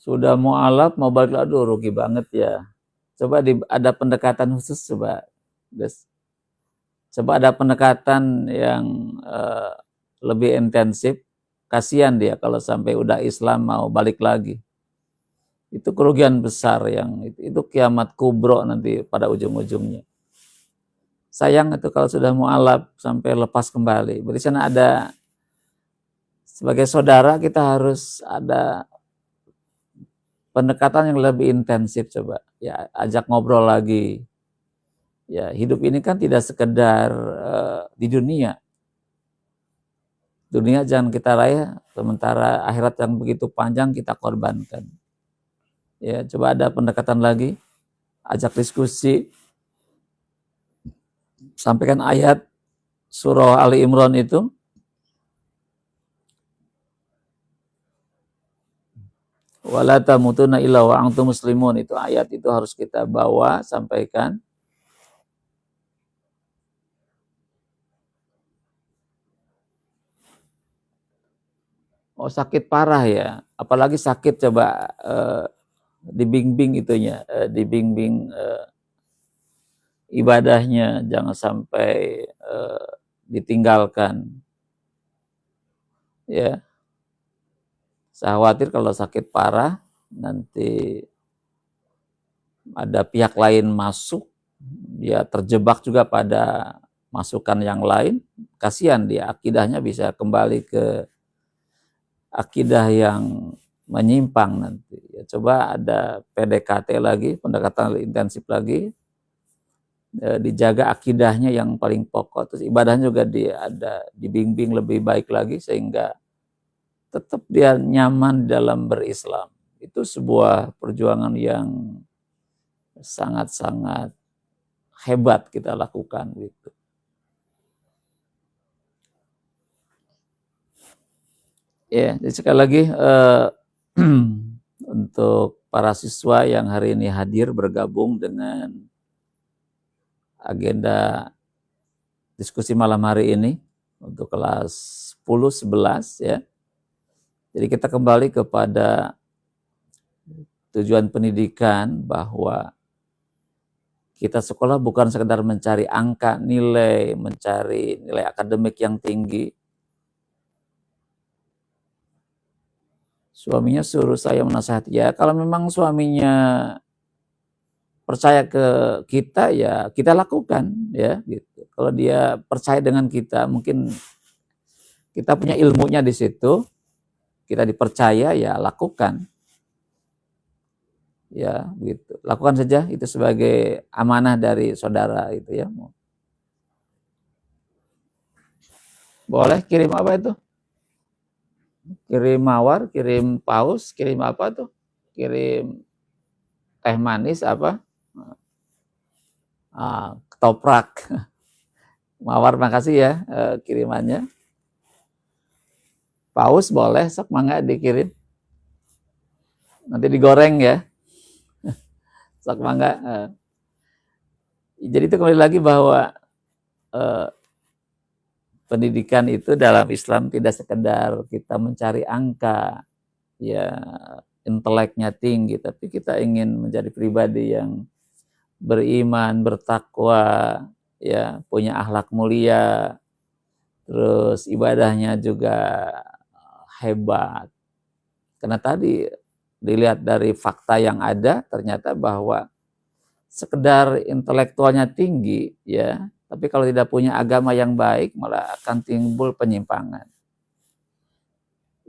Speaker 1: Sudah mau alaf, mau balik lagi, aduh rugi banget ya. Coba ada pendekatan khusus, coba. Guys. Coba ada pendekatan yang lebih intensif. Kasihan dia kalau sampai udah Islam mau balik lagi. Itu kerugian besar yang itu kiamat kubro nanti pada ujung-ujungnya. Sayang itu kalau sudah mualaf sampai lepas kembali. Berarti sana ada sebagai saudara kita harus ada pendekatan yang lebih intensif, coba. Ya, ajak ngobrol lagi. Ya, hidup ini kan tidak sekedar di dunia. Dunia jangan kita raih, sementara akhirat yang begitu panjang kita korbankan. Ya, coba ada pendekatan lagi, ajak diskusi, sampaikan ayat surah Ali Imran itu. Wala tamutunna illa wa antum muslimun, itu ayat itu harus kita bawa, sampaikan. Oh, sakit parah ya, apalagi sakit coba dibimbing itunya, dibimbing ibadahnya, jangan sampai ditinggalkan. Ya, saya khawatir kalau sakit parah nanti ada pihak lain masuk, dia terjebak juga pada masukan yang lain, kasihan dia, akidahnya bisa kembali ke akidah yang menyimpang nanti. Ya, coba ada PDKT lagi, pendekatan intensif lagi, dijaga akidahnya yang paling pokok, terus ibadahnya juga ada dibimbing lebih baik lagi sehingga tetap dia nyaman dalam berislam. Itu sebuah perjuangan yang sangat-sangat hebat kita lakukan gitu. Ya, jadi sekali lagi untuk para siswa yang hari ini hadir bergabung dengan agenda diskusi malam hari ini untuk kelas 10, 11 ya. Jadi kita kembali kepada tujuan pendidikan bahwa kita sekolah bukan sekedar mencari angka, nilai, mencari nilai akademik yang tinggi. Suaminya suruh saya menasihati, ya kalau memang suaminya percaya ke kita ya kita lakukan ya gitu. Kalau dia percaya dengan kita, mungkin kita punya ilmunya di situ, kita dipercaya ya lakukan. Ya gitu. Lakukan saja itu sebagai amanah dari saudara itu ya. Boleh kirim apa itu? Kirim mawar, kirim paus, kirim apa tuh? Kirim teh manis apa? Ketoprak. Mawar makasih ya kirimannya. Paus boleh, sok mangga dikirim. Nanti digoreng ya. Sok mangga. Jadi itu kembali lagi bahwa pendidikan itu dalam Islam tidak sekedar kita mencari angka, ya inteleknya tinggi, tapi kita ingin menjadi pribadi yang beriman, bertakwa, ya punya akhlak mulia, terus ibadahnya juga hebat. Karena tadi dilihat dari fakta yang ada, ternyata bahwa sekedar intelektualnya tinggi, ya, tapi kalau tidak punya agama yang baik, malah akan timbul penyimpangan.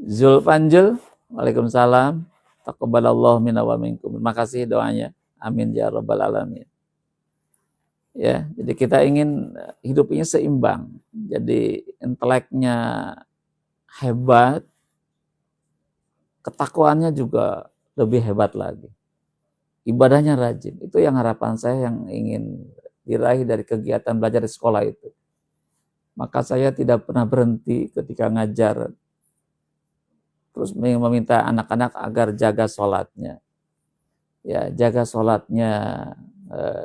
Speaker 1: Zulfanjul, waalaikumsalam. Taqabbalallahu minna wa minkum. Terima kasih doanya. Amin ya rabbal alamin. Ya, jadi kita ingin hidupnya seimbang. Jadi inteleknya hebat, ketakwaannya juga lebih hebat lagi. Ibadahnya rajin. Itu yang harapan saya yang ingin diraih dari kegiatan belajar di sekolah itu. Maka saya tidak pernah berhenti ketika ngajar. Terus meminta anak-anak agar jaga sholatnya. Ya, jaga sholatnya,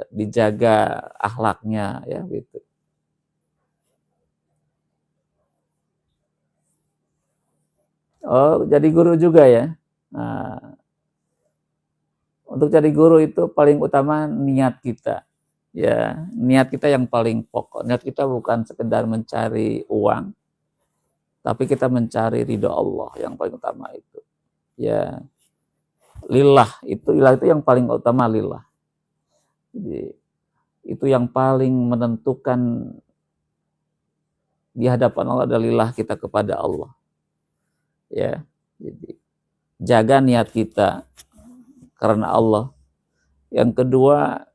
Speaker 1: dijaga akhlaknya, ya gitu. Oh, jadi guru juga ya. Nah, untuk jadi guru itu paling utama niat kita. Ya, niat kita yang paling pokok. Niat kita bukan sekedar mencari uang, tapi kita mencari ridho Allah yang paling utama itu. Ya, lillah itu yang paling utama, lillah. Jadi itu yang paling menentukan di hadapan Allah adalah lillah kita kepada Allah. Ya, jadi jaga niat kita karena Allah. Yang kedua,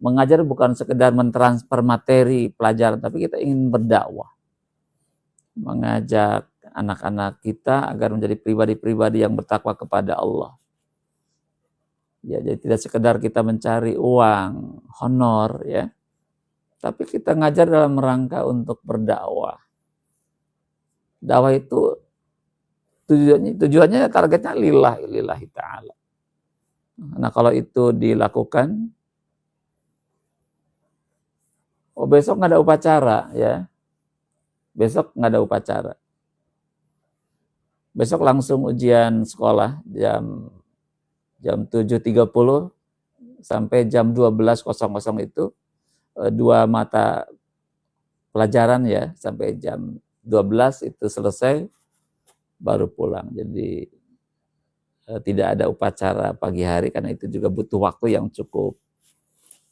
Speaker 1: mengajar bukan sekedar mentransfer materi pelajaran, tapi kita ingin berdakwah. Mengajak anak-anak kita agar menjadi pribadi-pribadi yang bertakwa kepada Allah. Ya, jadi tidak sekedar kita mencari uang, honor ya. Tapi kita ngajar dalam rangka untuk berdakwah. Dakwah itu tujuannya targetnya lillahi ta'ala. Nah kalau itu dilakukan, besok nggak ada upacara ya. Besok nggak ada upacara. Besok langsung ujian sekolah jam 7.30 sampai jam 12.00 itu 2 mata pelajaran ya, sampai jam 12 itu selesai baru pulang. Jadi tidak ada upacara pagi hari karena itu juga butuh waktu yang cukup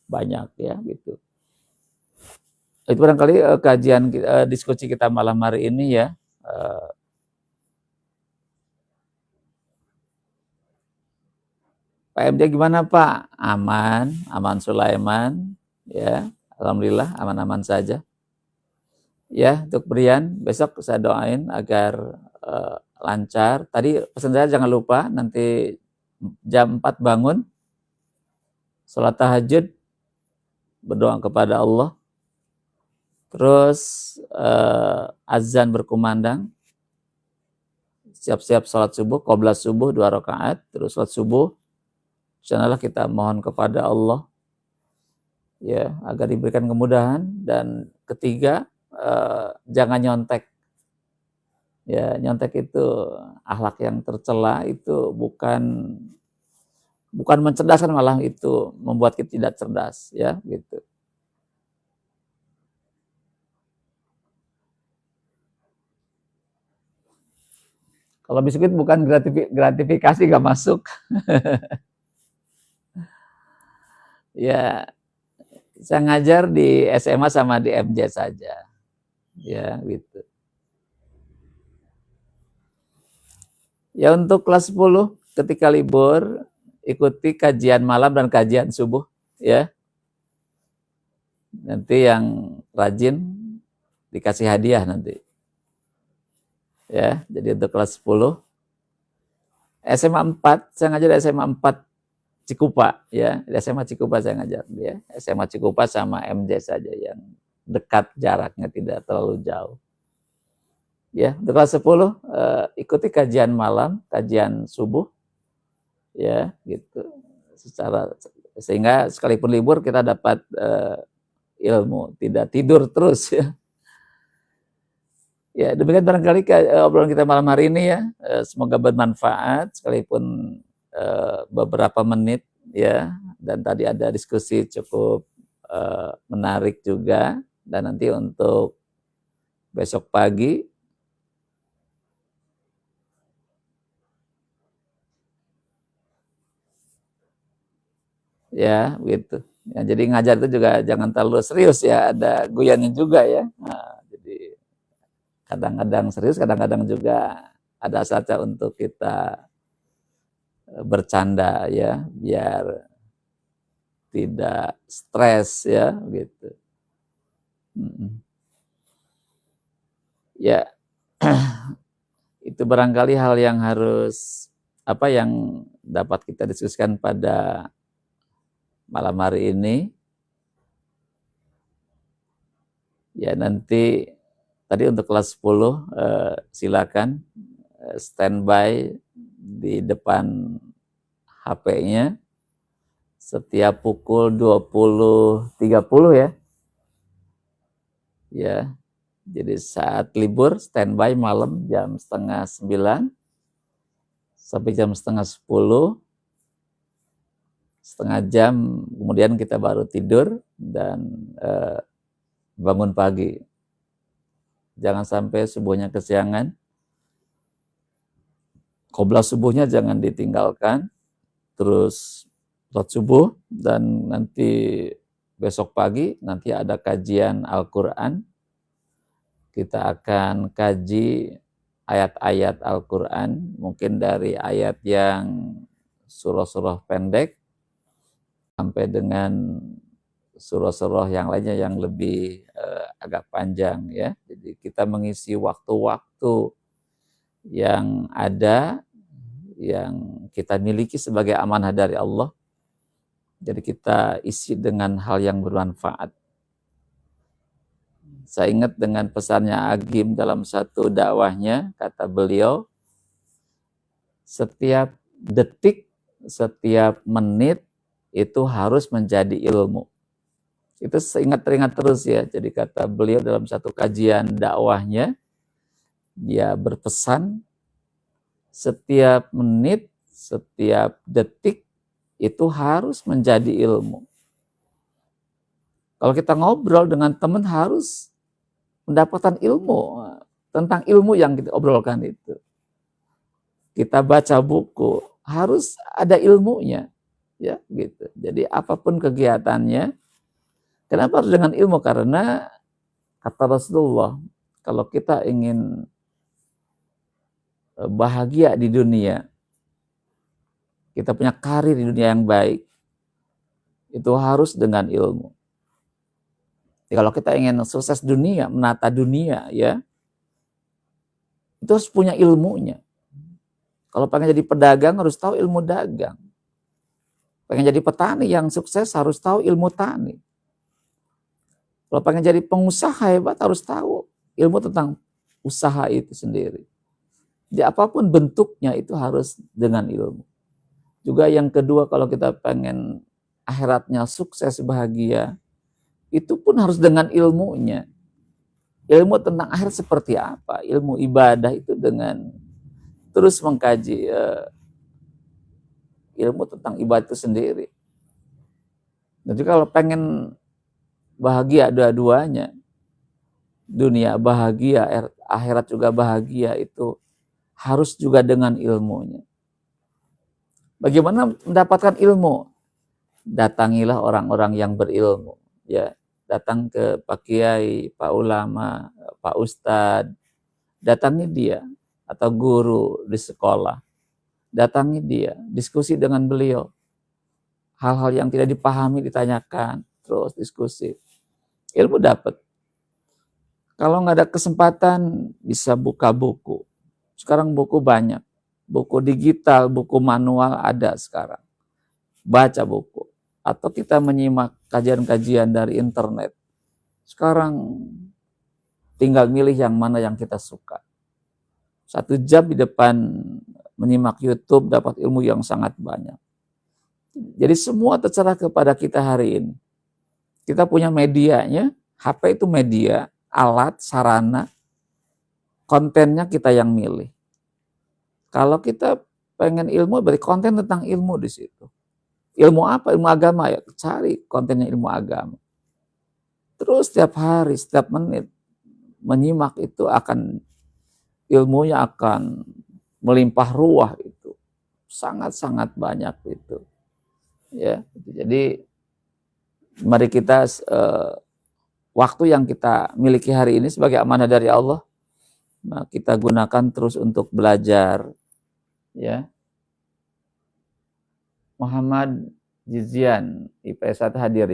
Speaker 1: banyak ya gitu. Itu barangkali kajian diskusi kita malam hari ini ya. Pak MJ gimana Pak? Aman Sulaiman ya. Alhamdulillah aman-aman saja. Ya, untuk Brian besok saya doain agar lancar. Tadi pesan saya jangan lupa nanti jam 4 bangun, sholat tahajud, berdoa kepada Allah. Terus azan berkumandang. siap-siap sholat subuh, qobla subuh 2 rakaat, terus sholat subuh, sanalah kita mohon kepada Allah ya agar diberikan kemudahan. Dan ketiga, jangan nyontek. Ya, nyontek itu akhlak yang tercela, itu bukan mencerdaskan, malah itu membuat kita tidak cerdas ya gitu. Kalau biskuit bukan gratifikasi, gak masuk. Ya, saya ngajar di SMA sama di MJ saja. Ya, gitu. Ya, untuk kelas 10 ketika libur ikuti kajian malam dan kajian subuh ya. Nanti yang rajin dikasih hadiah nanti. Ya, jadi untuk kelas 10 SMA 4, saya ngajar di SMA 4 Cikupa ya. Di SMA Cikupa saya ngajar ya. SMA Cikupa sama MJ saja yang dekat jaraknya, tidak terlalu jauh. Ya, untuk kelas 10 ikuti kajian malam, kajian subuh ya, gitu. Sehingga sekalipun libur kita dapat ilmu, tidak tidur terus ya. Ya, demikian barangkali obrolan kita malam hari ini ya. Semoga bermanfaat sekalipun beberapa menit ya. Dan tadi ada diskusi cukup menarik juga. Dan nanti untuk besok pagi ya gitu. Ya, jadi ngajar itu juga jangan terlalu serius ya, ada guyannya juga ya. Nah, jadi kadang-kadang serius, kadang-kadang juga ada saja untuk kita bercanda ya, biar tidak stres ya gitu. Ya, itu barangkali hal yang harus yang dapat kita diskusikan pada malam hari ini. Ya, nanti tadi untuk kelas 10 silakan standby di depan HP-nya setiap pukul 20.30 ya. Ya. Jadi saat libur standby malam jam 8:30 sampai jam 9:30, setengah jam kemudian kita baru tidur dan bangun pagi. Jangan sampai subuhnya kesiangan. Qobla subuhnya jangan ditinggalkan. Terus sholat subuh, dan nanti besok pagi nanti ada kajian Al-Quran. Kita akan kaji ayat-ayat Al-Quran, mungkin dari ayat yang surah-surah pendek sampai dengan surah-surah yang lainnya yang lebih agak panjang ya. Jadi kita mengisi waktu-waktu yang ada, yang kita miliki sebagai amanah dari Allah. Jadi kita isi dengan hal yang bermanfaat. Saya ingat dengan pesannya Agim dalam satu dakwahnya, kata beliau, setiap detik, setiap menit itu harus menjadi ilmu. Itu teringat terus ya. Jadi kata beliau dalam satu kajian dakwahnya, dia berpesan setiap menit, setiap detik itu harus menjadi ilmu. Kalau kita ngobrol dengan teman harus mendapatkan ilmu tentang ilmu yang kita obrolkan itu. Kita baca buku harus ada ilmunya, ya gitu. Jadi apapun kegiatannya, kenapa harus dengan ilmu? Karena kata Rasulullah, kalau kita ingin bahagia di dunia, kita punya karir di dunia yang baik, itu harus dengan ilmu. Jadi kalau kita ingin sukses dunia, menata dunia ya, itu harus punya ilmunya. Kalau pengen jadi pedagang harus tahu ilmu dagang. Pengen jadi petani yang sukses harus tahu ilmu tani. Kalau pengen jadi pengusaha hebat harus tahu ilmu tentang usaha itu sendiri. Jadi apapun bentuknya itu harus dengan ilmu. Juga yang kedua, kalau kita pengen akhiratnya sukses, bahagia, itu pun harus dengan ilmunya. Ilmu tentang akhirat seperti apa? Ilmu ibadah itu dengan terus mengkaji ilmu tentang ibadah itu sendiri. Jadi kalau pengen bahagia dua-duanya, dunia bahagia, akhirat juga bahagia, itu harus juga dengan ilmunya. Bagaimana mendapatkan ilmu? Datangilah orang-orang yang berilmu, ya. Datang ke Pak Kiai, Pak Ulama, Pak Ustadz, datangi dia, atau guru di sekolah, datangi dia, diskusi dengan beliau. Hal-hal yang tidak dipahami ditanyakan, terus diskusi. Ilmu dapat. Kalau nggak ada kesempatan, bisa buka buku. Sekarang buku banyak. Buku digital, buku manual ada sekarang. Baca buku. Atau kita menyimak kajian-kajian dari internet. Sekarang tinggal milih yang mana yang kita suka. 1 jam di depan menyimak YouTube dapat ilmu yang sangat banyak. Jadi semua terserah kepada kita hari ini. Kita punya medianya, HP itu media, alat, sarana, kontennya kita yang milih. Kalau kita pengen ilmu, berarti konten tentang ilmu di situ. Ilmu apa? Ilmu agama ya, cari kontennya ilmu agama. Terus setiap hari, setiap menit menyimak itu akan ilmunya akan melimpah ruah itu. Sangat-sangat banyak itu. Ya, jadi mari kita waktu yang kita miliki hari ini sebagai amanah dari Allah, nah kita gunakan terus untuk belajar, ya. Muhammad Jizian, IPS 1 hadir ya.